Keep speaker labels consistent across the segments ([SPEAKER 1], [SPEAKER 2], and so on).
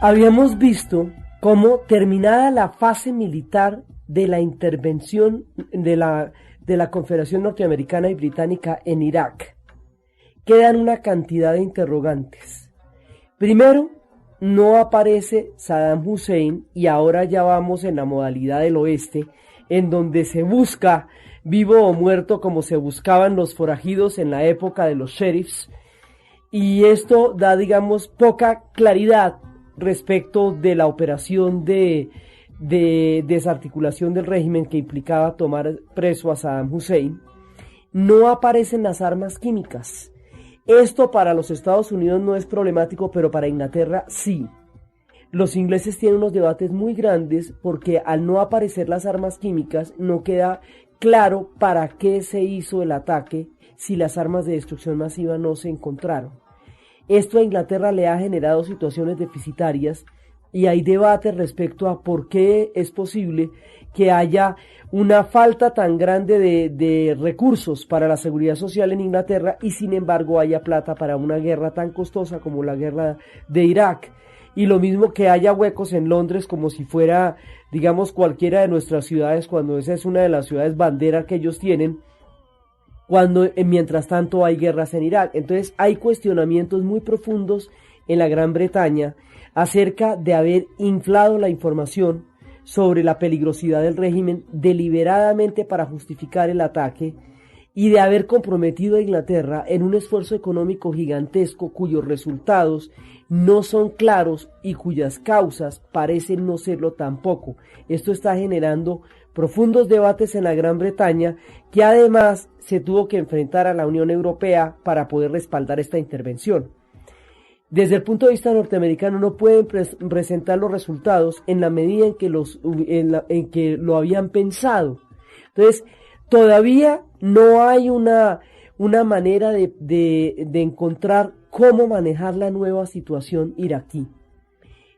[SPEAKER 1] Habíamos visto cómo terminada la fase militar de la intervención de la Confederación Norteamericana y Británica en Irak, quedan una cantidad de interrogantes. Primero, no aparece Saddam Hussein y ahora ya vamos en la modalidad del oeste, en donde se busca vivo o muerto como se buscaban los forajidos en la época de los sheriffs, y esto da, digamos, poca claridad respecto de la operación de desarticulación del régimen que implicaba tomar preso a Saddam Hussein. No aparecen las armas químicas. Esto para los Estados Unidos no es problemático, pero para Inglaterra sí. Los ingleses tienen unos debates muy grandes porque al no aparecer las armas químicas no queda claro para qué se hizo el ataque si las armas de destrucción masiva no se encontraron. Esto a Inglaterra le ha generado situaciones deficitarias y hay debates respecto a por qué es posible que haya una falta tan grande de recursos para la seguridad social en Inglaterra y sin embargo haya plata para una guerra tan costosa como la guerra de Irak. Y lo mismo que haya huecos en Londres como si fuera, digamos, cualquiera de nuestras ciudades, cuando esa es una de las ciudades bandera que ellos tienen, cuando mientras tanto hay guerras en Irak. Entonces hay cuestionamientos muy profundos en la Gran Bretaña acerca de haber inflado la información sobre la peligrosidad del régimen deliberadamente para justificar el ataque y de haber comprometido a Inglaterra en un esfuerzo económico gigantesco cuyos resultados no son claros y cuyas causas parecen no serlo tampoco. Esto está generando profundos debates en la Gran Bretaña, que además se tuvo que enfrentar a la Unión Europea para poder respaldar esta intervención. Desde el punto de vista norteamericano no pueden presentar los resultados en la medida en que lo habían pensado. Entonces, todavía no hay una manera de encontrar cómo manejar la nueva situación iraquí.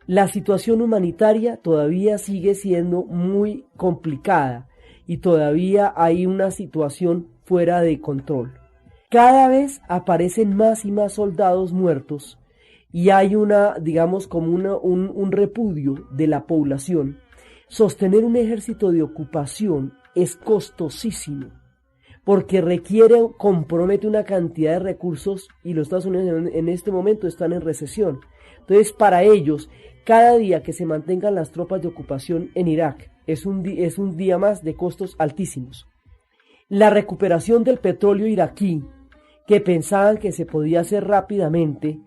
[SPEAKER 1] La situación humanitaria todavía sigue siendo muy complicada y todavía hay una situación fuera de control. Cada vez aparecen más y más soldados muertos y hay digamos, como un repudio de la población. Sostener un ejército de ocupación es costosísimo porque compromete una cantidad de recursos y los Estados Unidos en este momento están en recesión. Entonces, para ellos, cada día que se mantengan las tropas de ocupación en Irak es un día más de costos altísimos. La recuperación del petróleo iraquí, que pensaban que se podía hacer rápidamente,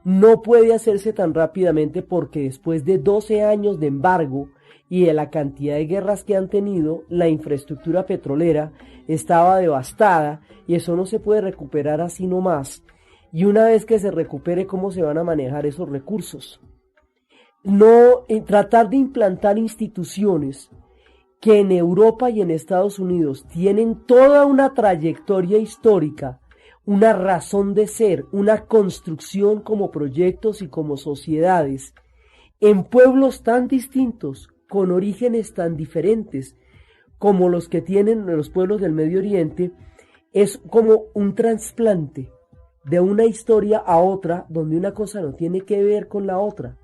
[SPEAKER 1] no puede hacerse tan rápidamente porque después de 12 años de embargo y de la cantidad de guerras que han tenido, la infraestructura petrolera estaba devastada y eso no se puede recuperar así nomás. Y una vez que se recupere, ¿cómo se van a manejar esos recursos? Tratar de implantar instituciones que en Europa y en Estados Unidos tienen toda una trayectoria histórica, una razón de ser, una construcción como proyectos y como sociedades, en pueblos tan distintos, con orígenes tan diferentes como los que tienen los pueblos del Medio Oriente, es como un trasplante de una historia a otra, donde una cosa no tiene que ver con la otra.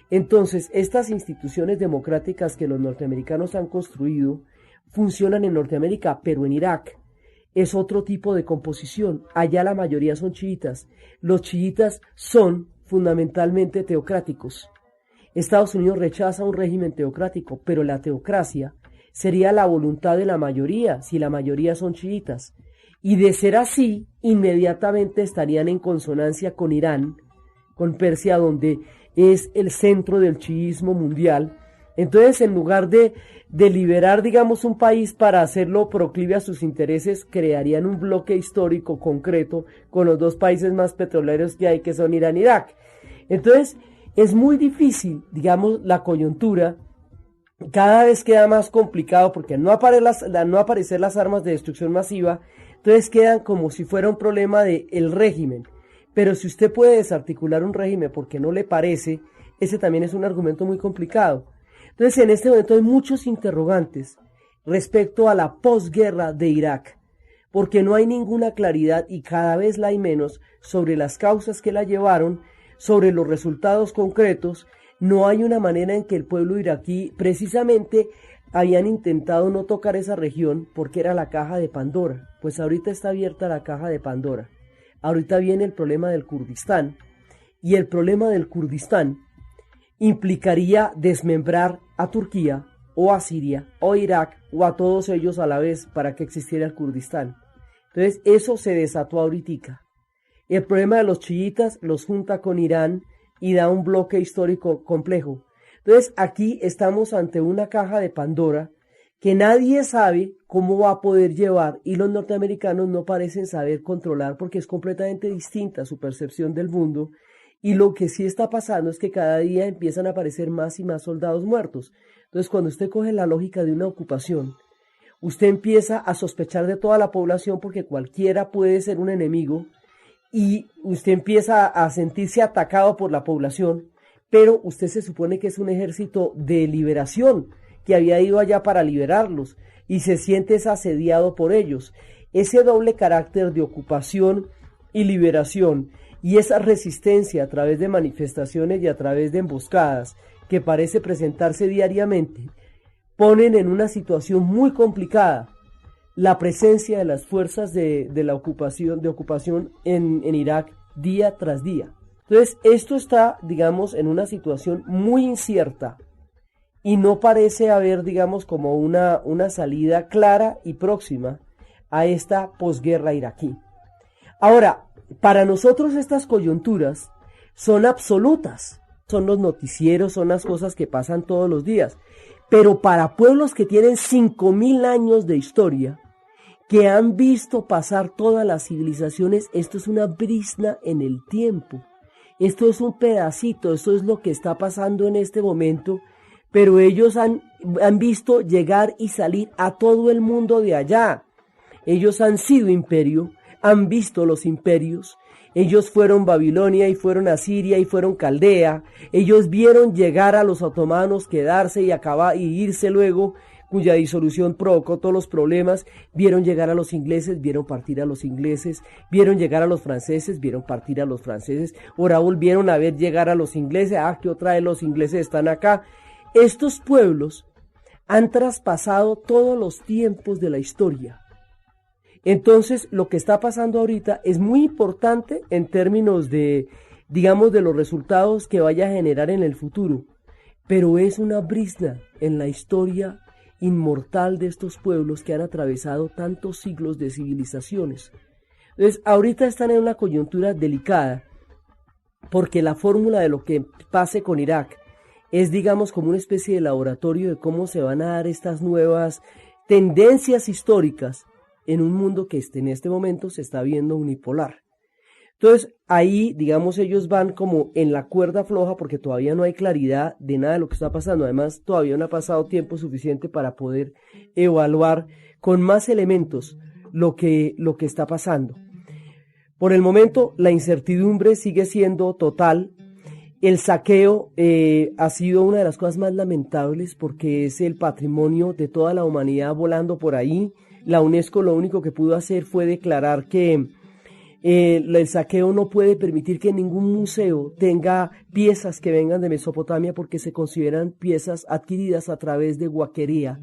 [SPEAKER 1] Entonces, estas instituciones democráticas que los norteamericanos han construido funcionan en Norteamérica, pero en Irak es otro tipo de composición. Allá la mayoría son chiitas. Los chiitas son fundamentalmente teocráticos. Estados Unidos rechaza un régimen teocrático, pero la teocracia sería la voluntad de la mayoría, si la mayoría son chiitas. Y de ser así, inmediatamente estarían en consonancia con Irán, con Persia, donde es el centro del chiismo mundial. Entonces, en lugar de liberar, digamos, un país para hacerlo proclive a sus intereses, crearían un bloque histórico concreto con los dos países más petroleros que hay, que son Irán y Irak. Entonces, es muy difícil, digamos, la coyuntura. Cada vez queda más complicado porque al no aparecer las armas de destrucción masiva, entonces quedan como si fuera un problema del régimen. Pero si usted puede desarticular un régimen porque no le parece, ese también es un argumento muy complicado. Entonces, en este momento hay muchos interrogantes respecto a la posguerra de Irak, porque no hay ninguna claridad y cada vez la hay menos sobre las causas que la llevaron, sobre los resultados concretos No hay una manera en que el pueblo iraquí, precisamente, habían intentado no tocar esa región porque era la caja de Pandora. Pues ahorita está abierta la caja de Pandora. Ahorita viene el problema del Kurdistán, y el problema del Kurdistán implicaría desmembrar a Turquía o a Siria o a Irak o a todos ellos a la vez para que existiera el Kurdistán. Entonces eso se desató ahorita. El problema de los chiitas los junta con Irán y da un bloque histórico complejo. Entonces aquí estamos ante una caja de Pandora que nadie sabe cómo va a poder llevar, y los norteamericanos no parecen saber controlar porque es completamente distinta su percepción del mundo, y lo que sí está pasando es que cada día empiezan a aparecer más y más soldados muertos. Entonces cuando usted coge la lógica de una ocupación, usted empieza a sospechar de toda la población porque cualquiera puede ser un enemigo, y usted empieza a sentirse atacado por la población, pero usted se supone que es un ejército de liberación que había ido allá para liberarlos, y se siente asediado por ellos. Ese doble carácter de ocupación y liberación, y esa resistencia a través de manifestaciones y a través de emboscadas que parece presentarse diariamente, ponen en una situación muy complicada la presencia de las fuerzas de la ocupación en Irak día tras día. Entonces esto está, digamos, en una situación muy incierta, y no parece haber, digamos, como una salida clara y próxima a esta posguerra iraquí. Ahora, para nosotros estas coyunturas son absolutas, son los noticieros, son las cosas que pasan todos los días, pero para pueblos que tienen 5.000 años de historia, que han visto pasar todas las civilizaciones, esto es una brizna en el tiempo, esto es un pedacito, esto es lo que está pasando en este momento, pero ellos han visto llegar y salir a todo el mundo de allá. Ellos han sido imperio, han visto los imperios, ellos fueron Babilonia y fueron Asiria y fueron Caldea, ellos vieron llegar a los otomanos, quedarse y acabar y irse luego, cuya disolución provocó todos los problemas, vieron llegar a los ingleses, vieron partir a los ingleses, vieron llegar a los franceses, vieron partir a los franceses, ahora volvieron a ver llegar a los ingleses, que otra vez los ingleses están acá. Estos pueblos han traspasado todos los tiempos de la historia. Entonces, lo que está pasando ahorita es muy importante en términos de, digamos, de los resultados que vaya a generar en el futuro, pero es una brizna en la historia inmortal de estos pueblos que han atravesado tantos siglos de civilizaciones. Entonces, ahorita están en una coyuntura delicada, porque la fórmula de lo que pase con Irak es, digamos, como una especie de laboratorio de cómo se van a dar estas nuevas tendencias históricas en un mundo que en este momento se está viendo unipolar. Entonces, ahí, digamos, ellos van como en la cuerda floja porque todavía no hay claridad de nada de lo que está pasando. Además, todavía no ha pasado tiempo suficiente para poder evaluar con más elementos lo que está pasando. Por el momento, la incertidumbre sigue siendo total. El saqueo ha sido una de las cosas más lamentables porque es el patrimonio de toda la humanidad volando por ahí. La UNESCO lo único que pudo hacer fue declarar que el saqueo no puede permitir que ningún museo tenga piezas que vengan de Mesopotamia porque se consideran piezas adquiridas a través de huaquería,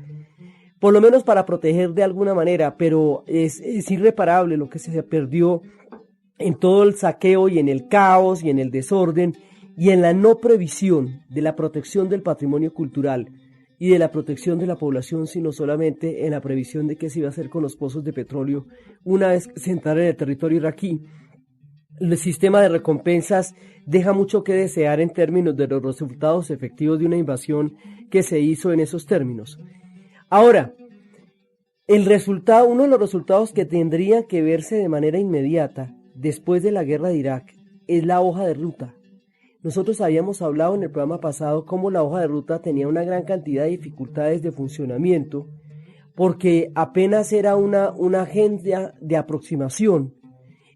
[SPEAKER 1] por lo menos para proteger de alguna manera, pero es irreparable lo que se perdió en todo el saqueo y en el caos y en el desorden y en la no previsión de la protección del patrimonio cultural y de la protección de la población, sino solamente en la previsión de qué se iba a hacer con los pozos de petróleo una vez que se entrara en el territorio iraquí. El sistema de recompensas deja mucho que desear en términos de los resultados efectivos de una invasión que se hizo en esos términos. Ahora, uno de los resultados que tendría que verse de manera inmediata después de la guerra de Irak es la hoja de ruta. Nosotros habíamos hablado en el programa pasado cómo la hoja de ruta tenía una gran cantidad de dificultades de funcionamiento porque apenas era una agenda de aproximación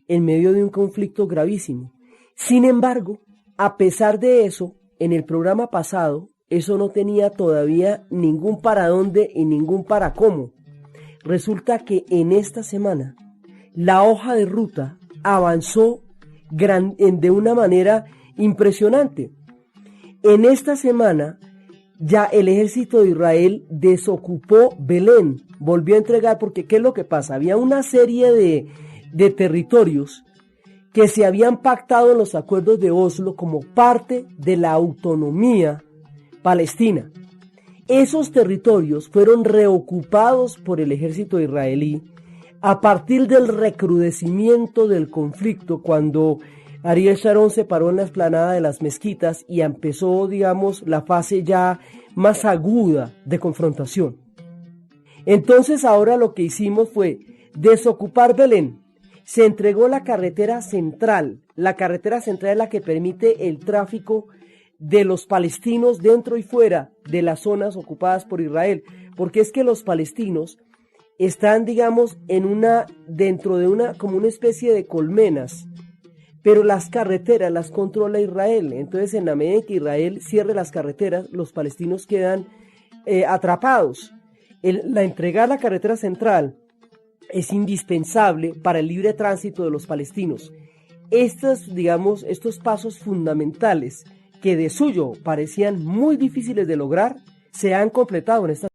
[SPEAKER 1] en medio de un conflicto gravísimo. Sin embargo, a pesar de eso, en el programa pasado, eso no tenía todavía ningún para dónde y ningún para cómo. Resulta que en esta semana la hoja de ruta avanzó de una manera impresionante. En esta semana ya el ejército de Israel desocupó Belén, volvió a entregar, porque ¿qué es lo que pasa? Había una serie de territorios que se habían pactado en los acuerdos de Oslo como parte de la autonomía palestina. Esos territorios fueron reocupados por el ejército israelí a partir del recrudecimiento del conflicto, cuando Ariel Sharon se paró en la explanada de las mezquitas y empezó, digamos, la fase ya más aguda de confrontación. Entonces ahora lo que hicimos fue desocupar Belén. Se entregó la carretera central. La carretera central es la que permite el tráfico de los palestinos dentro y fuera de las zonas ocupadas por Israel, porque es que los palestinos están, digamos, dentro de como una especie de colmenas, pero las carreteras las controla Israel. Entonces, en la medida en que Israel cierre las carreteras, los palestinos quedan atrapados. Entregar la carretera central es indispensable para el libre tránsito de los palestinos. Estos pasos fundamentales, que de suyo parecían muy difíciles de lograr, se han completado en esta.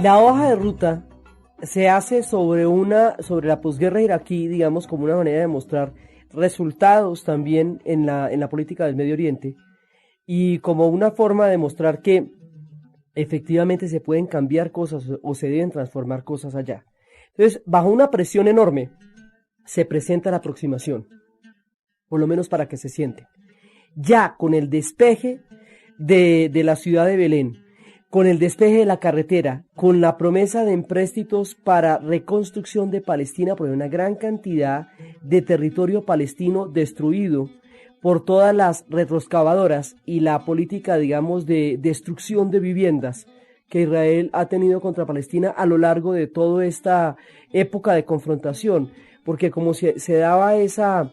[SPEAKER 1] La hoja de ruta se hace sobre la posguerra iraquí, digamos, como una manera de mostrar resultados también en la política del Medio Oriente, y como una forma de mostrar que efectivamente se pueden cambiar cosas o se deben transformar cosas allá. Entonces, bajo una presión enorme, se presenta la aproximación, por lo menos para que se siente. Ya con el despeje de la ciudad de Belén, con el despeje de la carretera, con la promesa de empréstitos para reconstrucción de Palestina, porque hay una gran cantidad de territorio palestino destruido por todas las retroexcavadoras y la política, digamos, de destrucción de viviendas que Israel ha tenido contra Palestina a lo largo de toda esta época de confrontación, porque como se daba esa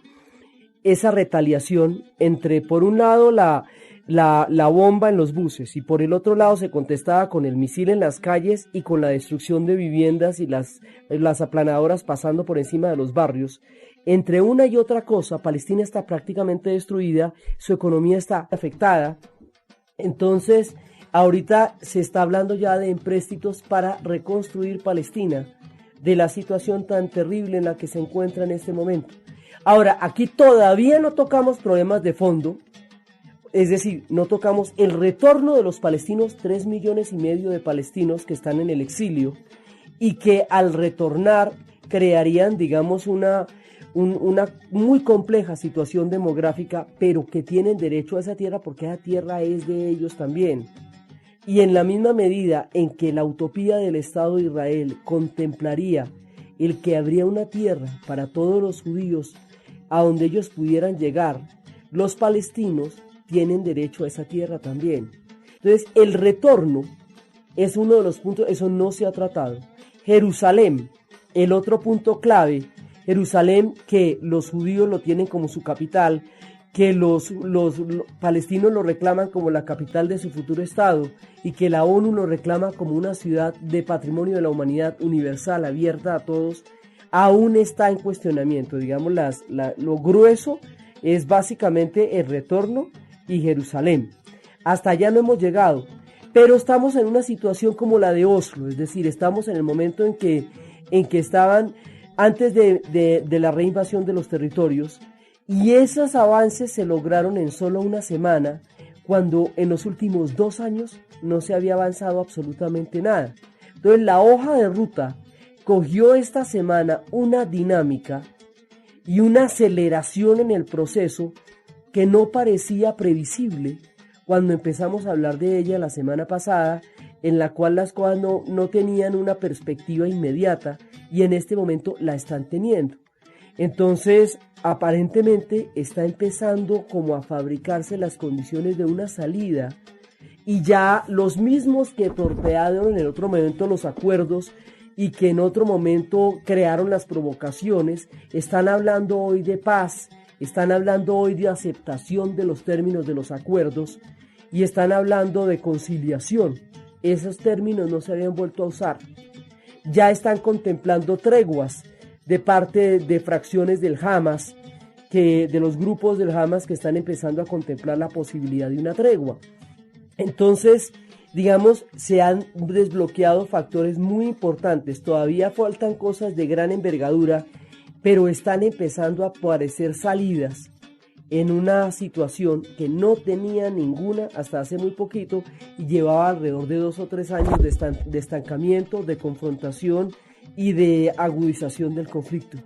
[SPEAKER 1] retaliación entre, por un lado, la bomba en los buses, y por el otro lado se contestaba con el misil en las calles y con la destrucción de viviendas y las aplanadoras pasando por encima de los barrios. Entre una y otra cosa, Palestina está prácticamente destruida, su economía está afectada. Entonces, ahorita se está hablando ya de empréstitos para reconstruir Palestina de la situación tan terrible en la que se encuentra en este momento. Ahora, aquí todavía no tocamos problemas de fondo, es decir, no tocamos el retorno de los palestinos, 3,5 millones de palestinos que están en el exilio y que al retornar crearían, digamos, una muy compleja situación demográfica, pero que tienen derecho a esa tierra porque esa tierra es de ellos también. Y en la misma medida en que la utopía del Estado de Israel contemplaría el que habría una tierra para todos los judíos a donde ellos pudieran llegar, los palestinos tienen derecho a esa tierra también. Entonces, el retorno es uno de los puntos, eso no se ha tratado. Jerusalén, el otro punto clave, Jerusalén, que los judíos lo tienen como su capital, que los palestinos lo reclaman como la capital de su futuro Estado y que la ONU lo reclama como una ciudad de patrimonio de la humanidad universal, abierta a todos, aún está en cuestionamiento. Digamos, lo grueso es básicamente el retorno y Jerusalén. Hasta allá no hemos llegado, Pero estamos en una situación como la de Oslo, es decir, estamos en el momento en que estaban antes de la reinvasión de los territorios, y esos avances se lograron en solo una semana, cuando en los últimos 2 años no se había avanzado absolutamente nada. Entonces la hoja de ruta cogió esta semana una dinámica y una aceleración en el proceso que no parecía previsible cuando empezamos a hablar de ella la semana pasada, en la cual las cosas no tenían una perspectiva inmediata, y en este momento la están teniendo. Entonces, aparentemente está empezando como a fabricarse las condiciones de una salida, y ya los mismos que torpearon en el otro momento los acuerdos y que en otro momento crearon las provocaciones, están hablando hoy de paz, están hablando hoy de aceptación de los términos de los acuerdos, y están hablando de conciliación. Esos términos no se habían vuelto a usar. Ya están contemplando treguas de parte de fracciones del Hamas, de los grupos del Hamas, que están empezando a contemplar la posibilidad de una tregua. Entonces, digamos, se han desbloqueado factores muy importantes. Todavía faltan cosas de gran envergadura, pero están empezando a aparecer salidas en una situación que no tenía ninguna hasta hace muy poquito, y llevaba alrededor de 2 o 3 años de estancamiento, de confrontación y de agudización del conflicto.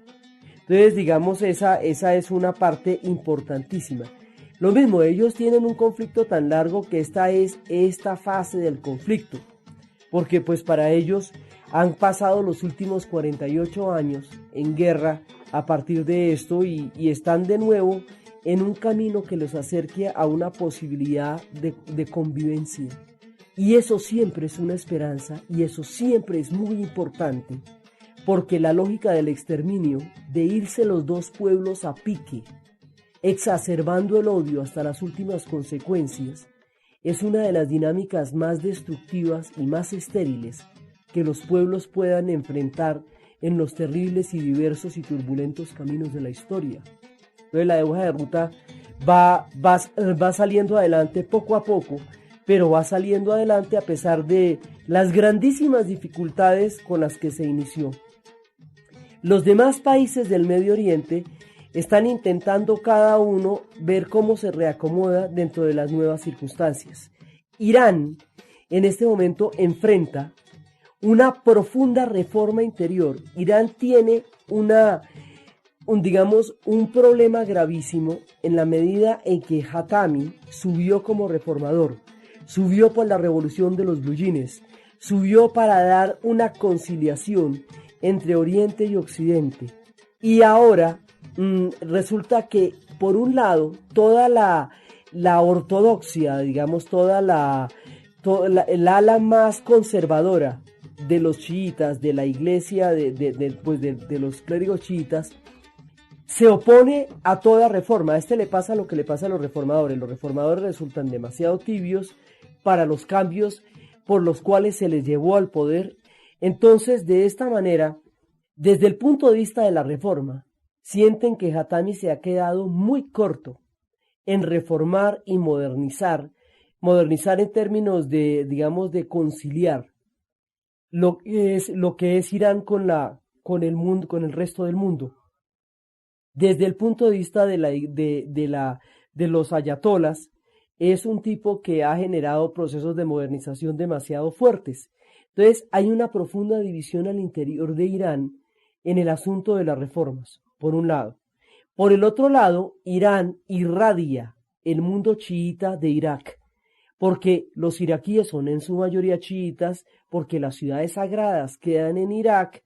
[SPEAKER 1] Entonces, digamos, esa es una parte importantísima. Lo mismo, ellos tienen un conflicto tan largo que esta es esta fase del conflicto, porque pues para ellos han pasado los últimos 48 años en guerra a partir de esto, y están de nuevo en un camino que los acerque a una posibilidad de convivencia. Y eso siempre es una esperanza, y eso siempre es muy importante, porque la lógica del exterminio, de irse los dos pueblos a pique, exacerbando el odio hasta las últimas consecuencias, es una de las dinámicas más destructivas y más estériles que los pueblos puedan enfrentar en los terribles y diversos y turbulentos caminos de la historia. Entonces la hoja de ruta va saliendo adelante poco a poco, pero va saliendo adelante a pesar de las grandísimas dificultades con las que se inició. Los demás países del Medio Oriente están intentando cada uno ver cómo se reacomoda dentro de las nuevas circunstancias. Irán en este momento enfrenta una profunda reforma interior. Irán tiene un problema gravísimo en la medida en que Khatami subió como reformador, subió por la revolución de los blue jeans, subió para dar una conciliación entre Oriente y Occidente. Y ahora resulta que, por un lado, toda la ortodoxia, digamos, el ala más conservadora de los chiitas, de la iglesia, de los clérigos chiitas, se opone a toda reforma. A este le pasa lo que le pasa a los reformadores. Los reformadores resultan demasiado tibios para los cambios por los cuales se les llevó al poder. Entonces, de esta manera, desde el punto de vista de la reforma, sienten que Khatami se ha quedado muy corto en reformar y modernizar en términos de, digamos, de conciliar lo que es Irán con el mundo, con el resto del mundo. Desde el punto de vista de los ayatolas, es un tipo que ha generado procesos de modernización demasiado fuertes. Entonces, hay una profunda división al interior de Irán en el asunto de las reformas, por un lado. Por el otro lado, Irán irradia el mundo chiita de Irak, porque los iraquíes son en su mayoría chiitas, porque las ciudades sagradas quedan en Irak,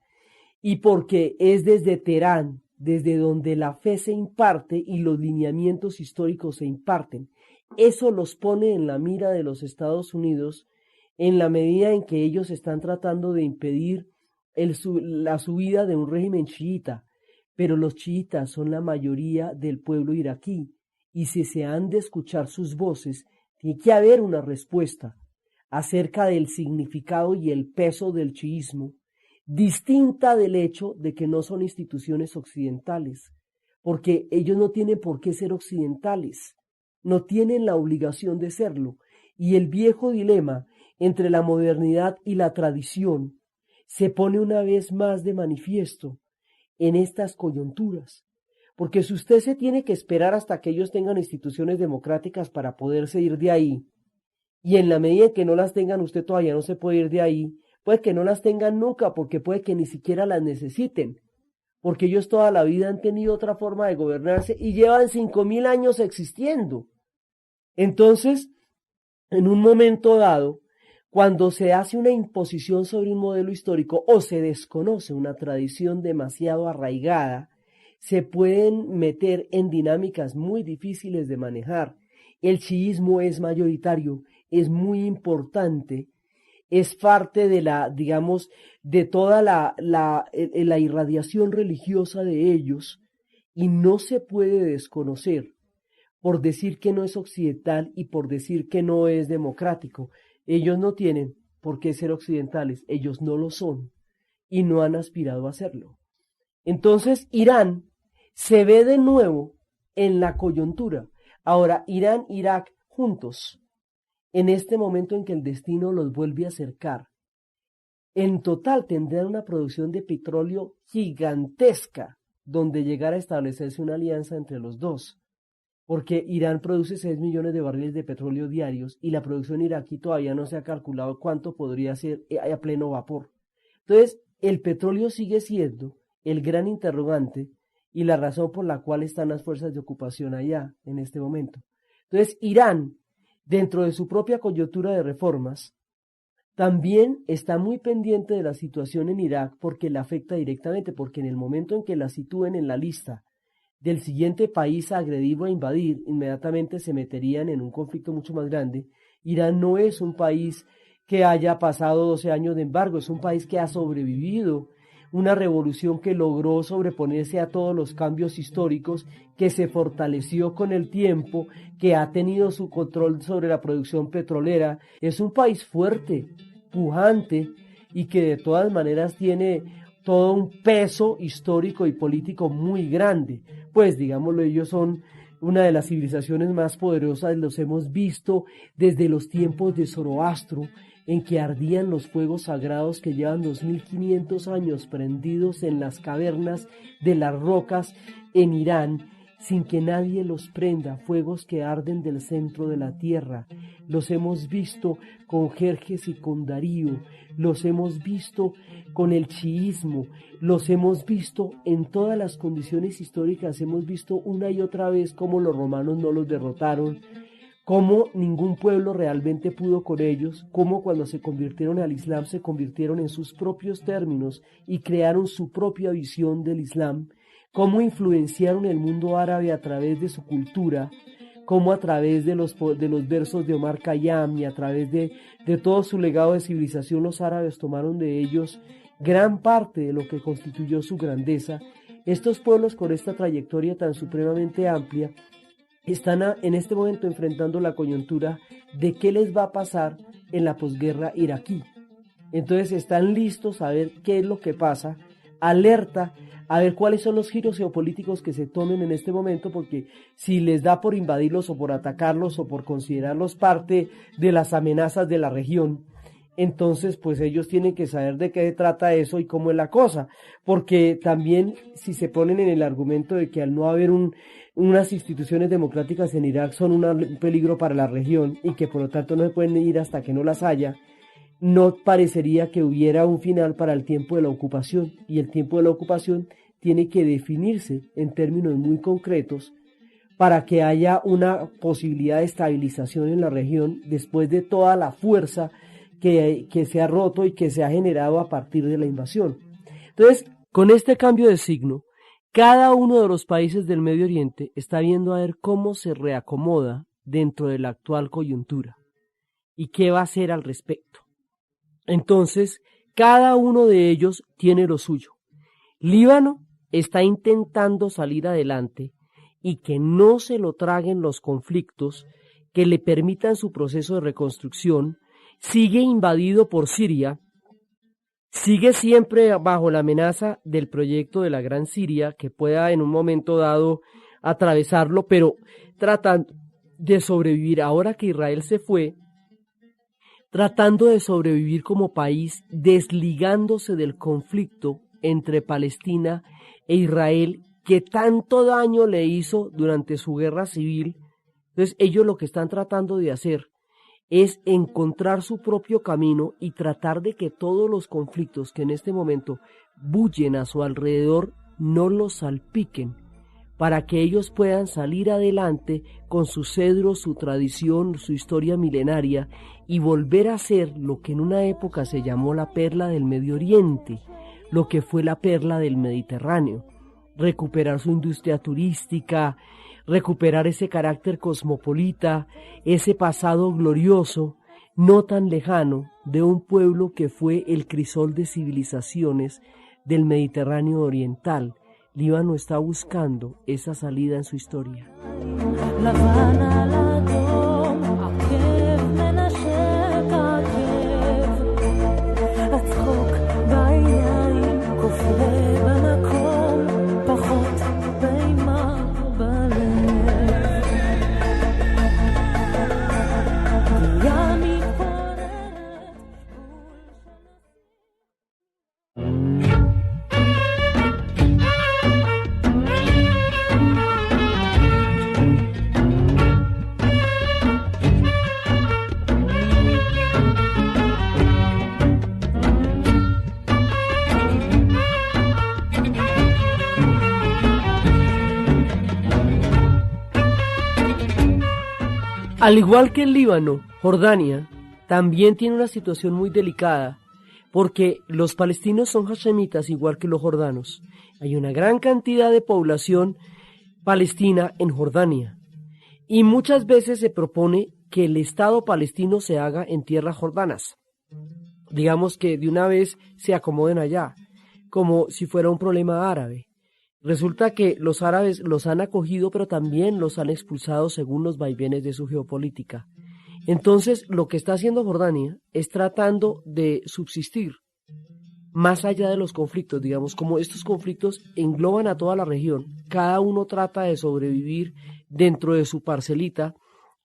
[SPEAKER 1] y porque es desde Teherán, desde donde la fe se imparte y los lineamientos históricos se imparten. Eso los pone en la mira de los Estados Unidos, en la medida en que ellos están tratando de impedir la subida de un régimen chiita, pero los chiitas son la mayoría del pueblo iraquí, y si se han de escuchar sus voces, tiene que haber una respuesta acerca del significado y el peso del chiismo, distinta del hecho de que no son instituciones occidentales, porque ellos no tienen por qué ser occidentales, no tienen la obligación de serlo, y el viejo dilema entre la modernidad y la tradición se pone una vez más de manifiesto en estas coyunturas. Porque si usted se tiene que esperar hasta que ellos tengan instituciones democráticas para poderse ir de ahí, y en la medida en que no las tengan, usted todavía no se puede ir de ahí, puede que no las tengan nunca, porque puede que ni siquiera las necesiten, porque ellos toda la vida han tenido otra forma de gobernarse y llevan 5.000 años existiendo. Entonces, en un momento dado, cuando se hace una imposición sobre un modelo histórico o se desconoce una tradición demasiado arraigada, se pueden meter en dinámicas muy difíciles de manejar. El chiismo es mayoritario, es muy importante, es parte de de toda la irradiación religiosa de ellos, y no se puede desconocer por decir que no es occidental y por decir que no es democrático. Ellos no tienen por qué ser occidentales, ellos no lo son y no han aspirado a serlo. Entonces Irán se ve de nuevo en la coyuntura. Ahora, Irán, Irak juntos, en este momento en que el destino los vuelve a acercar, en total tendrán una producción de petróleo gigantesca, donde llegará a establecerse una alianza entre los dos, porque Irán produce 6 millones de barriles de petróleo diarios y la producción iraquí todavía no se ha calculado cuánto podría ser a pleno vapor. Entonces, el petróleo sigue siendo el gran interrogante y la razón por la cual están las fuerzas de ocupación allá en este momento. Entonces, Irán, dentro de su propia coyuntura de reformas, también está muy pendiente de la situación en Irak porque la afecta directamente, porque en el momento en que la sitúen en la lista del siguiente país a agredir o a invadir, inmediatamente se meterían en un conflicto mucho más grande. Irán no es un país que haya pasado 12 años de embargo, es un país que ha sobrevivido una revolución que logró sobreponerse a todos los cambios históricos, que se fortaleció con el tiempo, que ha tenido su control sobre la producción petrolera. Es un país fuerte, pujante y que de todas maneras tiene todo un peso histórico y político muy grande. Pues digámoslo, ellos son una de las civilizaciones más poderosas, los hemos visto desde los tiempos de Zoroastro, en que ardían los fuegos sagrados que llevan 2500 años prendidos en las cavernas de las rocas en Irán, sin que nadie los prenda, fuegos que arden del centro de la tierra. Los hemos visto con Jerjes y con Darío, los hemos visto con el chiismo, los hemos visto en todas las condiciones históricas, hemos visto una y otra vez cómo los romanos no los derrotaron, cómo ningún pueblo realmente pudo con ellos, cómo cuando se convirtieron al Islam se convirtieron en sus propios términos y crearon su propia visión del Islam, cómo influenciaron el mundo árabe a través de su cultura, cómo a través de los versos de Omar Khayyam y a través de todo su legado de civilización los árabes tomaron de ellos gran parte de lo que constituyó su grandeza. Estos pueblos con esta trayectoria tan supremamente amplia están en este momento enfrentando la coyuntura de qué les va a pasar en la posguerra iraquí. Entonces están listos a ver qué es lo que pasa, alerta a ver cuáles son los giros geopolíticos que se tomen en este momento, porque si les da por invadirlos o por atacarlos o por considerarlos parte de las amenazas de la región, entonces pues ellos tienen que saber de qué se trata eso y cómo es la cosa, porque también si se ponen en el argumento de que al no haber unas instituciones democráticas en Irak son un peligro para la región y que por lo tanto no se pueden ir hasta que no las haya, no parecería que hubiera un final para el tiempo de la ocupación, y el tiempo de la ocupación tiene que definirse en términos muy concretos para que haya una posibilidad de estabilización en la región después de toda la fuerza que se ha roto y que se ha generado a partir de la invasión. Entonces, con este cambio de signo, cada uno de los países del Medio Oriente está viendo a ver cómo se reacomoda dentro de la actual coyuntura y qué va a hacer al respecto. Entonces, cada uno de ellos tiene lo suyo. Líbano está intentando salir adelante y que no se lo traguen los conflictos que le permitan su proceso de reconstrucción. Sigue invadido por Siria, sigue siempre bajo la amenaza del proyecto de la Gran Siria, que pueda en un momento dado atravesarlo, pero tratando de sobrevivir. Ahora que Israel se fue, tratando de sobrevivir como país, desligándose del conflicto entre Palestina e Israel, que tanto daño le hizo durante su guerra civil. Entonces ellos lo que están tratando de hacer es encontrar su propio camino y tratar de que todos los conflictos que en este momento bullen a su alrededor no los salpiquen, para que ellos puedan salir adelante con su cedro, su tradición, su historia milenaria y volver a ser lo que en una época se llamó la perla del Medio Oriente, lo que fue la perla del Mediterráneo, recuperar su industria turística, recuperar ese carácter cosmopolita, ese pasado glorioso, no tan lejano, de un pueblo que fue el crisol de civilizaciones del Mediterráneo oriental. Líbano está buscando esa salida en su historia. Al igual que el Líbano, Jordania también tiene una situación muy delicada, porque los palestinos son hashemitas igual que los jordanos. Hay una gran cantidad de población palestina en Jordania, y muchas veces se propone que el Estado palestino se haga en tierras jordanas. Digamos que de una vez se acomoden allá, como si fuera un problema árabe. Resulta que los árabes los han acogido, pero también los han expulsado según los vaivenes de su geopolítica. Entonces, lo que está haciendo Jordania es tratando de subsistir más allá de los conflictos, digamos, como estos conflictos engloban a toda la región, cada uno trata de sobrevivir dentro de su parcelita,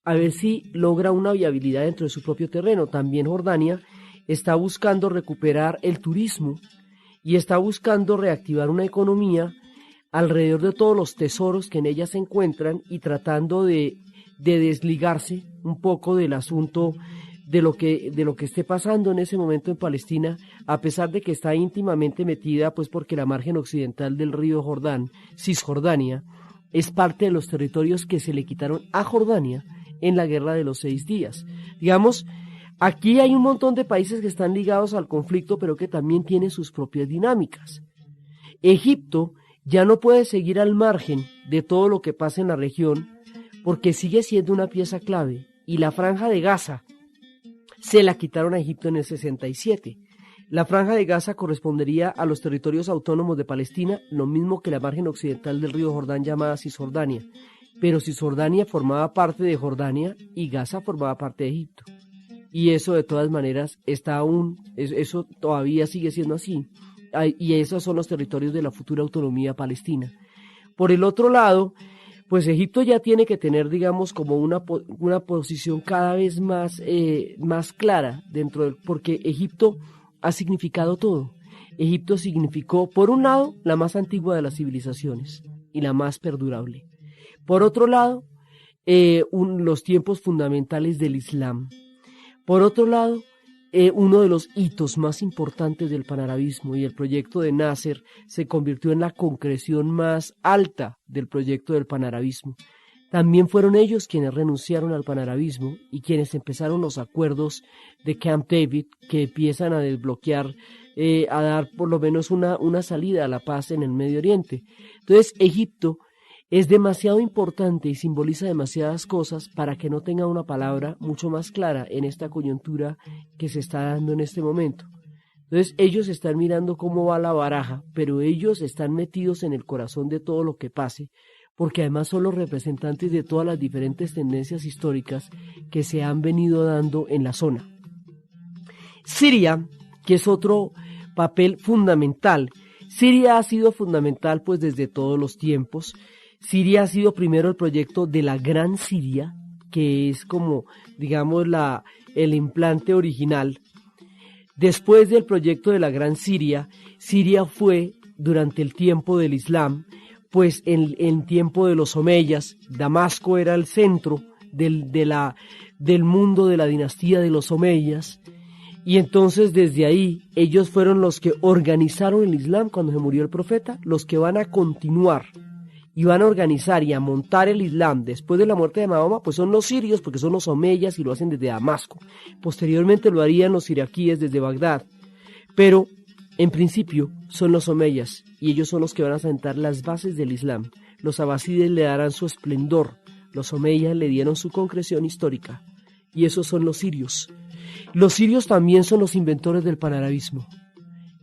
[SPEAKER 1] a ver si logra una viabilidad dentro de su propio terreno. También Jordania está buscando recuperar el turismo y está buscando reactivar una economía alrededor de todos los tesoros que en ella se encuentran y tratando de desligarse un poco del asunto de lo que esté pasando en ese momento en Palestina, a pesar de que está íntimamente metida, pues porque la margen occidental del río Jordán, Cisjordania, es parte de los territorios que se le quitaron a Jordania en la Guerra de los 6 días. Digamos, aquí hay un montón de países que están ligados al conflicto, pero que también tienen sus propias dinámicas. Egipto ya no puede seguir al margen de todo lo que pasa en la región, porque sigue siendo una pieza clave, y la Franja de Gaza se la quitaron a Egipto en el 67. La Franja de Gaza correspondería a los territorios autónomos de Palestina, lo mismo que la margen occidental del río Jordán llamada Cisjordania, pero Cisjordania formaba parte de Jordania y Gaza formaba parte de Egipto. Y eso de todas maneras eso todavía sigue siendo así, y esos son los territorios de la futura autonomía palestina. Por el otro lado, pues Egipto ya tiene que tener, digamos, como una posición cada vez más clara porque Egipto ha significado todo. Egipto significó, por un lado, la más antigua de las civilizaciones y la más perdurable. Por otro lado, los tiempos fundamentales del Islam. Por otro lado, uno de los hitos más importantes del panarabismo, y el proyecto de Nasser se convirtió en la concreción más alta del proyecto del panarabismo. También fueron ellos quienes renunciaron al panarabismo y quienes empezaron los acuerdos de Camp David, que empiezan a desbloquear, a dar por lo menos una salida a la paz en el Medio Oriente. Entonces, Egipto es demasiado importante y simboliza demasiadas cosas para que no tenga una palabra mucho más clara en esta coyuntura que se está dando en este momento. Entonces ellos están mirando cómo va la baraja, pero ellos están metidos en el corazón de todo lo que pase, porque además son los representantes de todas las diferentes tendencias históricas que se han venido dando en la zona. Siria, que es otro papel fundamental. Siria ha sido fundamental pues desde todos los tiempos. Siria ha sido primero el proyecto de la Gran Siria, que es como, digamos, el implante original. Después del proyecto de la Gran Siria, Siria fue, durante el tiempo del Islam, pues en tiempo de los omeyas, Damasco era el centro del mundo de la dinastía de los omeyas, y entonces desde ahí ellos fueron los que organizaron el Islam cuando se murió el profeta, los que van a continuar y van a organizar y a montar el Islam después de la muerte de Mahoma, pues son los sirios, porque son los omeyas y lo hacen desde Damasco. Posteriormente lo harían los iraquíes desde Bagdad, pero en principio son los omeyas y ellos son los que van a sentar las bases del Islam. Los abasides le darán su esplendor, los omeyas le dieron su concreción histórica y esos son los sirios. Los sirios también son los inventores del panarabismo.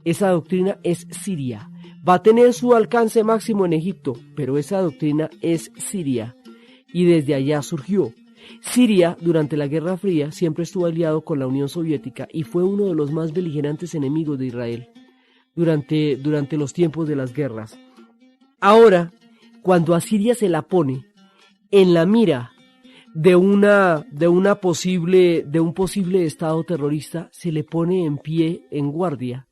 [SPEAKER 1] Esa doctrina es siria. Va a tener su alcance máximo en Egipto, pero esa doctrina es siria y desde allá surgió. Siria, durante la Guerra Fría, siempre estuvo aliado con la Unión Soviética y fue uno de los más beligerantes enemigos de Israel durante los tiempos de las guerras. Ahora, cuando a Siria se la pone en la mira de un posible estado terrorista, se le pone en pie, en guardia,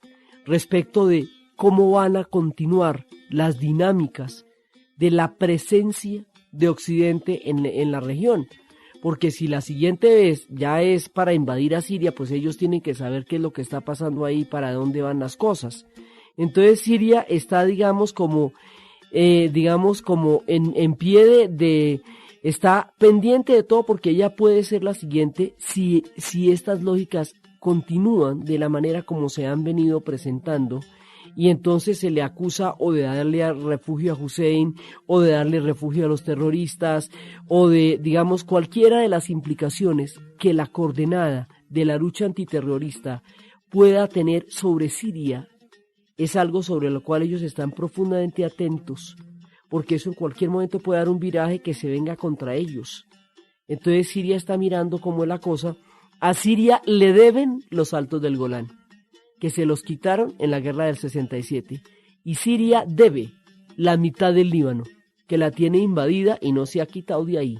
[SPEAKER 1] respecto de cómo van a continuar las dinámicas de la presencia de Occidente en la región. Porque si la siguiente vez ya es para invadir a Siria, pues ellos tienen que saber qué es lo que está pasando ahí, para dónde van las cosas. Entonces Siria está, digamos, como en pie está pendiente de todo, porque ella puede ser la siguiente si estas lógicas continúan de la manera como se han venido presentando, y entonces se le acusa o de darle refugio a Hussein, o de darle refugio a los terroristas, o de, digamos, cualquiera de las implicaciones que la coordenada de la lucha antiterrorista pueda tener sobre Siria. Es algo sobre lo cual ellos están profundamente atentos, porque eso en cualquier momento puede dar un viraje que se venga contra ellos. Entonces Siria está mirando cómo es la cosa. A Siria le deben los Altos del Golán, que se los quitaron en la guerra del 67, y Siria debe la mitad del Líbano, que la tiene invadida y no se ha quitado de ahí.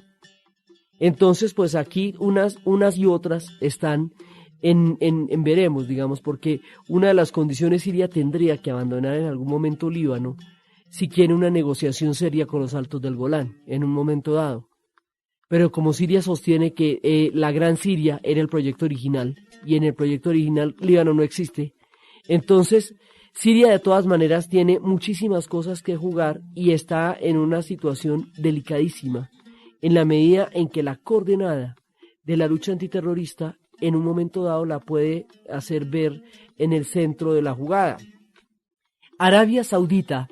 [SPEAKER 1] Entonces, pues aquí unas y otras están en veremos, digamos, porque una de las condiciones, Siria tendría que abandonar en algún momento Líbano si quiere una negociación seria con los Altos del Golán en un momento dado. Pero como Siria sostiene que la Gran Siria era el proyecto original, y en el proyecto original Líbano no existe, entonces Siria de todas maneras tiene muchísimas cosas que jugar y está en una situación delicadísima, en la medida en que la coordenada de la lucha antiterrorista en un momento dado la puede hacer ver en el centro de la jugada. Arabia Saudita,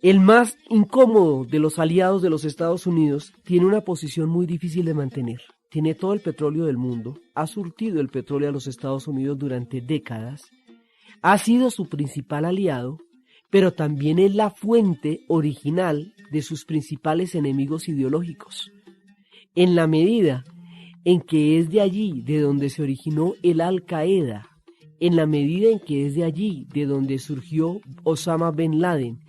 [SPEAKER 1] el más incómodo de los aliados de los Estados Unidos, tiene una posición muy difícil de mantener. Tiene todo el petróleo del mundo, ha surtido el petróleo a los Estados Unidos durante décadas, ha sido su principal aliado, pero también es la fuente original de sus principales enemigos ideológicos. En la medida en que es de allí de donde se originó el Al-Qaeda, en la medida en que es de allí de donde surgió Osama Bin Laden,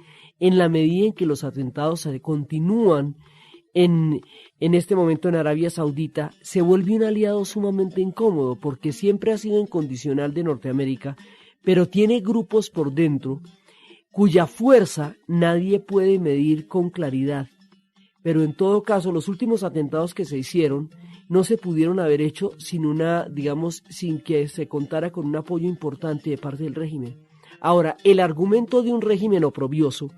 [SPEAKER 1] en la medida en que los atentados se continúan en este momento en Arabia Saudita, se vuelve un aliado sumamente incómodo, porque siempre ha sido incondicional de Norteamérica, pero tiene grupos por dentro cuya fuerza nadie puede medir con claridad. Pero en todo caso, los últimos atentados que se hicieron no se pudieron haber hecho sin que se contara con un apoyo importante de parte del régimen. Ahora, el argumento de un régimen oprobioso,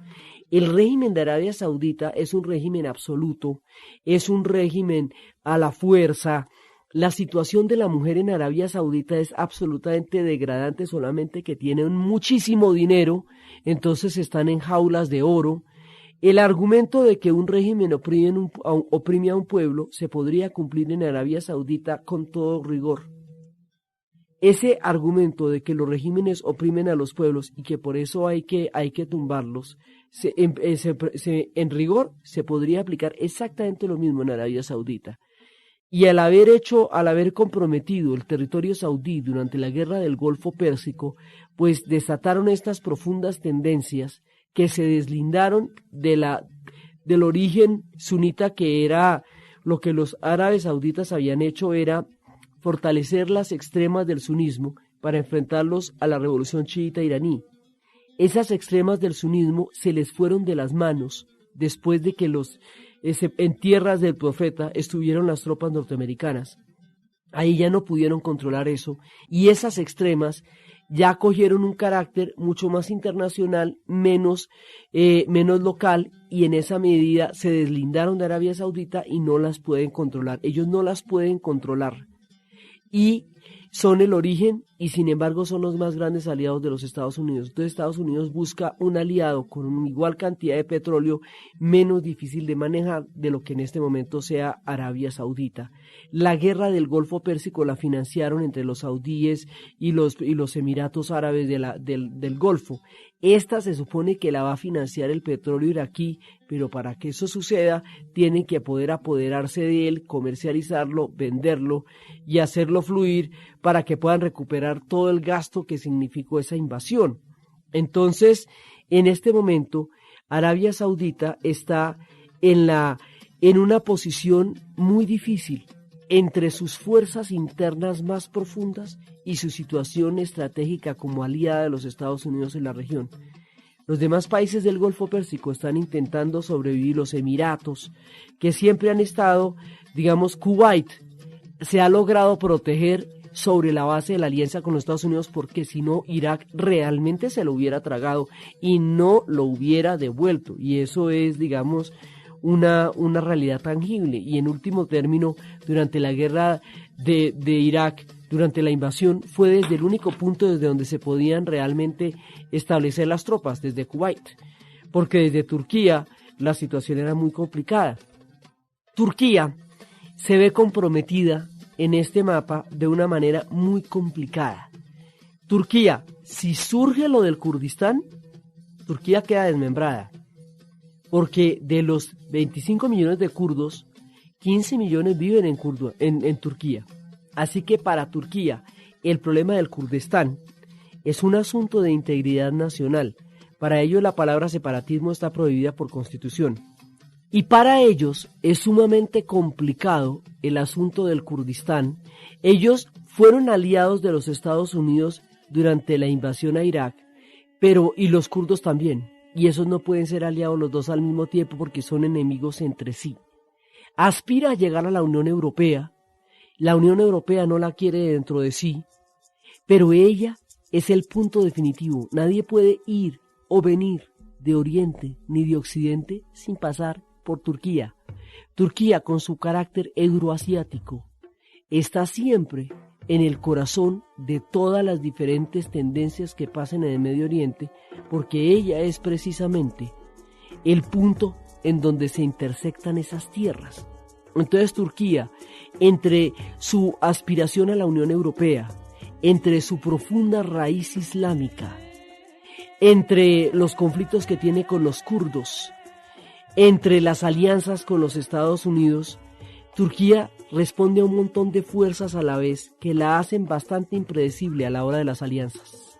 [SPEAKER 1] el régimen de Arabia Saudita es un régimen absoluto, es un régimen a la fuerza. La situación de la mujer en Arabia Saudita es absolutamente degradante, solamente que tienen muchísimo dinero, entonces están en jaulas de oro. El argumento de que un régimen oprime a un pueblo se podría cumplir en Arabia Saudita con todo rigor. Ese argumento de que los regímenes oprimen a los pueblos y que por eso hay que tumbarlos, en rigor se podría aplicar exactamente lo mismo en Arabia Saudita. Y al haber comprometido el territorio saudí durante la guerra del Golfo Pérsico, pues desataron estas profundas tendencias que se deslindaron del origen sunita, que era lo que los árabes sauditas habían hecho, era fortalecer las extremas del sunismo para enfrentarlos a la revolución chiita iraní. Esas extremas del sunismo se les fueron de las manos después de que en tierras del profeta estuvieron las tropas norteamericanas. Ahí ya no pudieron controlar eso y esas extremas ya cogieron un carácter mucho más internacional, menos local, y en esa medida se deslindaron de Arabia Saudita y no las pueden controlar. Ellos no las pueden controlar y son el origen y sin embargo son los más grandes aliados de los Estados Unidos. Entonces Estados Unidos busca un aliado con una igual cantidad de petróleo, menos difícil de manejar de lo que en este momento sea Arabia Saudita. La guerra del Golfo Pérsico la financiaron entre los saudíes y los Emiratos Árabes del Golfo. Esta se supone que la va a financiar el petróleo iraquí, pero para que eso suceda tienen que poder apoderarse de él, comercializarlo, venderlo y hacerlo fluir para que puedan recuperar todo el gasto que significó esa invasión. Entonces, en este momento, Arabia Saudita está en una posición muy difícil entre sus fuerzas internas más profundas y su situación estratégica como aliada de los Estados Unidos en la región. Los demás países del Golfo Pérsico están intentando sobrevivir, los Emiratos, que siempre han estado, digamos, Kuwait se ha logrado proteger sobre la base de la alianza con los Estados Unidos, porque si no, Irak realmente se lo hubiera tragado y no lo hubiera devuelto, y eso es, digamos, una realidad tangible. Y en último término, durante la guerra de Irak, durante la invasión, fue desde el único punto desde donde se podían realmente establecer las tropas, desde Kuwait, porque desde Turquía la situación era muy complicada. Turquía se ve comprometida en este mapa de una manera muy complicada. Turquía, si surge lo del Kurdistán, Turquía queda desmembrada, porque de los 25 millones de kurdos, 15 millones viven en Turquía. Así que para Turquía, el problema del Kurdistán es un asunto de integridad nacional. Para ellos la palabra separatismo está prohibida por constitución. Y para ellos es sumamente complicado el asunto del Kurdistán. Ellos fueron aliados de los Estados Unidos durante la invasión a Irak, y los kurdos también. Y esos no pueden ser aliados los dos al mismo tiempo porque son enemigos entre sí. Aspira a llegar a la Unión Europea. La Unión Europea no la quiere dentro de sí, pero ella es el punto definitivo. Nadie puede ir o venir de Oriente ni de Occidente sin pasar por Turquía. Turquía, con su carácter euroasiático, está siempre en el corazón de todas las diferentes tendencias que pasan en el Medio Oriente, porque ella es precisamente el punto en donde se intersectan esas tierras. Entonces Turquía, entre su aspiración a la Unión Europea, entre su profunda raíz islámica, entre los conflictos que tiene con los kurdos, entre las alianzas con los Estados Unidos, Turquía responde a un montón de fuerzas a la vez que la hacen bastante impredecible a la hora de las alianzas.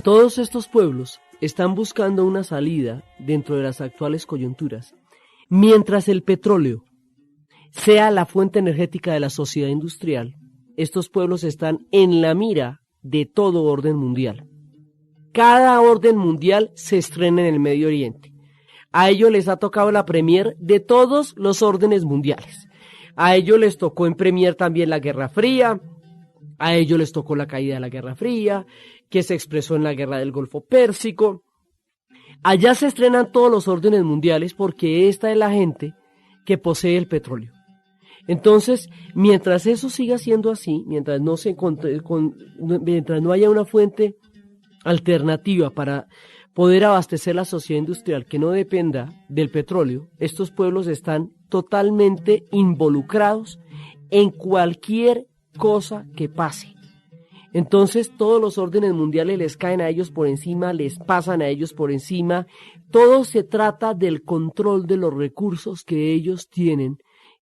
[SPEAKER 1] Todos estos pueblos están buscando una salida dentro de las actuales coyunturas. Mientras el petróleo sea la fuente energética de la sociedad industrial, estos pueblos están en la mira de todo orden mundial. Cada orden mundial se estrena en el Medio Oriente. A ellos les ha tocado la premier de todos los órdenes mundiales. A ellos les tocó en premier también la Guerra Fría, a ellos les tocó la caída de la Guerra Fría, que se expresó en la Guerra del Golfo Pérsico. Allá se estrenan todos los órdenes mundiales porque esta es la gente que posee el petróleo. Entonces, mientras eso siga siendo así, mientras no haya una fuente alternativa para poder abastecer la sociedad industrial que no dependa del petróleo, estos pueblos están totalmente involucrados en cualquier cosa que pase. Entonces todos los órdenes mundiales les caen a ellos por encima, les pasan a ellos por encima. Todo se trata del control de los recursos que ellos tienen,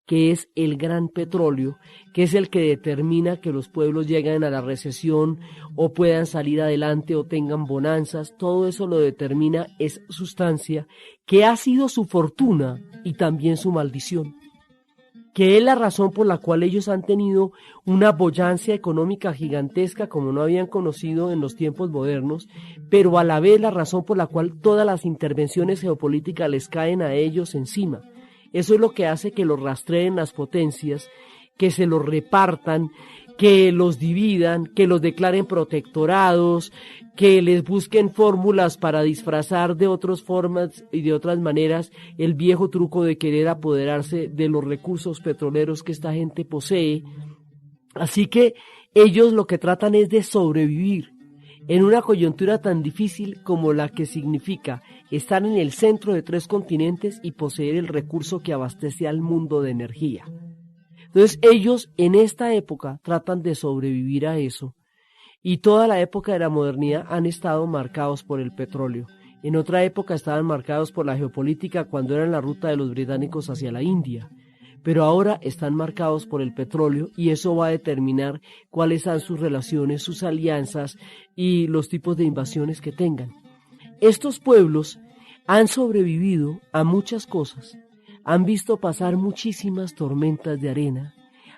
[SPEAKER 1] que es el gran petróleo, que es el que determina que los pueblos lleguen a la recesión o puedan salir adelante o tengan bonanzas. Todo eso lo determina esa sustancia que ha sido su fortuna y también su maldición, que es la razón por la cual ellos han tenido una boyancia económica gigantesca como no habían conocido en los tiempos modernos, pero a la vez la razón por la cual todas las intervenciones geopolíticas les caen a ellos encima. Eso es lo que hace que los rastreen las potencias, que se los repartan, que los dividan, que los declaren protectorados, que les busquen fórmulas para disfrazar de otras formas y de otras maneras el viejo truco de querer apoderarse de los recursos petroleros que esta gente posee. Así que ellos lo que tratan es de sobrevivir en una coyuntura tan difícil como la que significa estar en el centro de 3 continentes y poseer el recurso que abastece al mundo de energía. Entonces ellos en esta época tratan de sobrevivir a eso, y toda la época de la modernidad han estado marcados por el petróleo. En otra época estaban marcados por la geopolítica cuando eran la ruta de los británicos hacia la India, pero ahora están marcados por el petróleo y eso va a determinar cuáles son sus relaciones, sus alianzas y los tipos de invasiones que tengan. Estos pueblos han sobrevivido a muchas cosas, han visto pasar muchísimas tormentas de arena,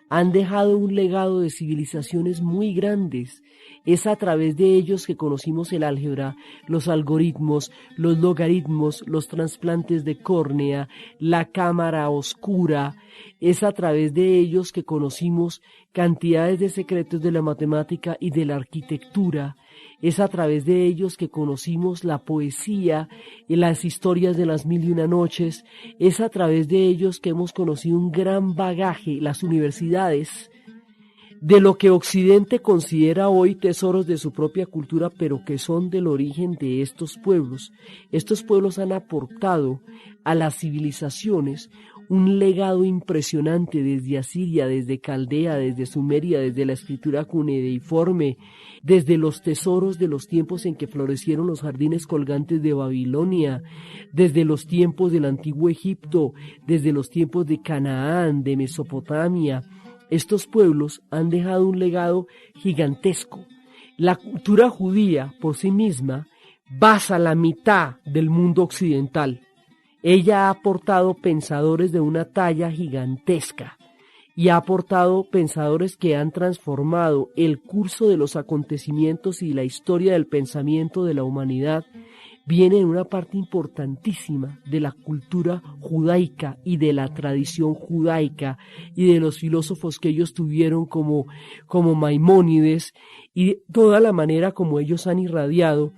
[SPEAKER 1] han dejado un legado de civilizaciones muy grandes. Es a través de ellos que conocimos el álgebra, los algoritmos, los logaritmos, los trasplantes de córnea, la cámara oscura. Es a través de ellos que conocimos cantidades de secretos de la matemática y de la arquitectura. Es a través de ellos que conocimos la poesía y las historias de las 1001 noches. Es a través de ellos que hemos conocido un gran bagaje, las universidades, de lo que Occidente considera hoy tesoros de su propia cultura, pero que son del origen de estos pueblos. Estos pueblos han aportado a las civilizaciones un legado impresionante desde Asiria, desde Caldea, desde Sumeria, desde la escritura cuneiforme, desde los tesoros de los tiempos en que florecieron los jardines colgantes de Babilonia, desde los tiempos del antiguo Egipto, desde los tiempos de Canaán, de Mesopotamia. Estos pueblos han dejado un legado gigantesco. La cultura judía por sí misma basa la mitad del mundo occidental. Ella ha aportado pensadores de una talla gigantesca y ha aportado pensadores que han transformado el curso de los acontecimientos y la historia del pensamiento de la humanidad. Viene en una parte importantísima de la cultura judaica y de la tradición judaica y de los filósofos que ellos tuvieron como Maimónides y toda la manera como ellos han irradiado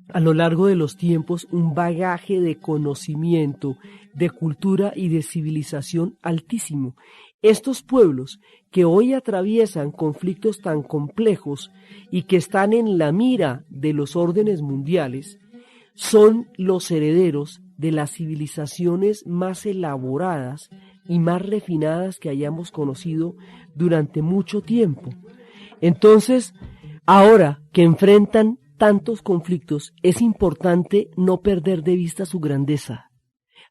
[SPEAKER 1] a lo largo de los tiempos un bagaje de conocimiento, de cultura y de civilización altísimo. Estos pueblos que hoy atraviesan conflictos tan complejos y que están en la mira de los órdenes mundiales, son los herederos de las civilizaciones más elaboradas y más refinadas que hayamos conocido durante mucho tiempo. Entonces, ahora que enfrentan tantos conflictos, es importante no perder de vista su grandeza.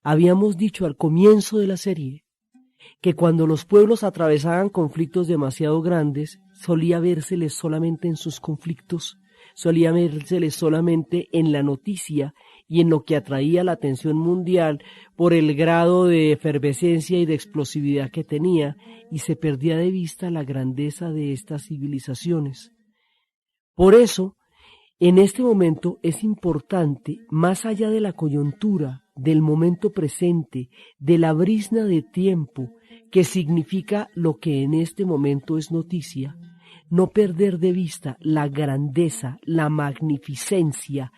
[SPEAKER 1] Habíamos dicho al comienzo de la serie que cuando los pueblos atravesaban conflictos demasiado grandes, solía vérseles solamente en sus conflictos, solía vérseles solamente en la noticia y en lo que atraía la atención mundial por el grado de efervescencia y de explosividad que tenía, y se perdía de vista la grandeza de estas civilizaciones. Por eso, en este momento es importante, más allá de la coyuntura, del momento presente, de la brizna de tiempo, que significa lo que en este momento es noticia, no perder de vista la grandeza, la magnificencia,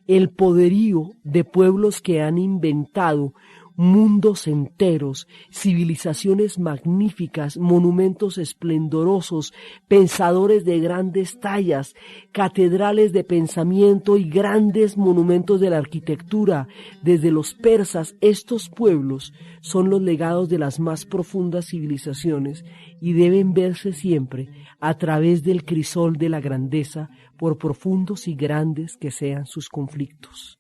[SPEAKER 1] el poderío de pueblos que han inventado mundos enteros, civilizaciones magníficas, monumentos esplendorosos, pensadores de grandes tallas, catedrales de pensamiento y grandes monumentos de la arquitectura. Desde los persas, estos pueblos son los legados de las más profundas civilizaciones y deben verse siempre a través del crisol de la grandeza, por profundos y grandes que sean sus conflictos.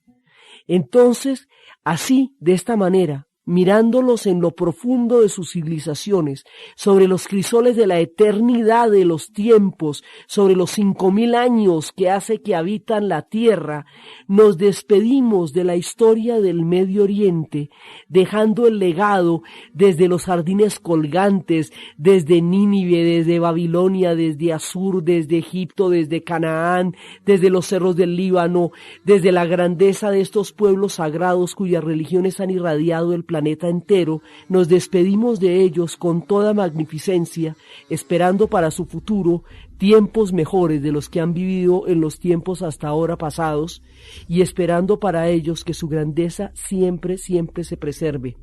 [SPEAKER 1] Entonces, así, de esta manera, mirándolos en lo profundo de sus civilizaciones, sobre los crisoles de la eternidad de los tiempos, sobre los 5000 años que hace que habitan la tierra, nos despedimos de la historia del Medio Oriente, dejando el legado desde los jardines colgantes, desde Nínive, desde Babilonia, desde Asur, desde Egipto, desde Canaán, desde los cerros del Líbano, desde la grandeza de estos pueblos sagrados cuyas religiones han irradiado el planeta entero. Nos despedimos de ellos con toda magnificencia, esperando para su futuro tiempos mejores de los que han vivido en los tiempos hasta ahora pasados, y esperando para ellos que su grandeza siempre, siempre se preserve.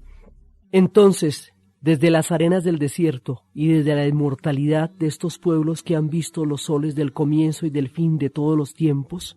[SPEAKER 1] Entonces, desde las arenas del desierto y desde la inmortalidad de estos pueblos que han visto los soles del comienzo y del fin de todos los tiempos,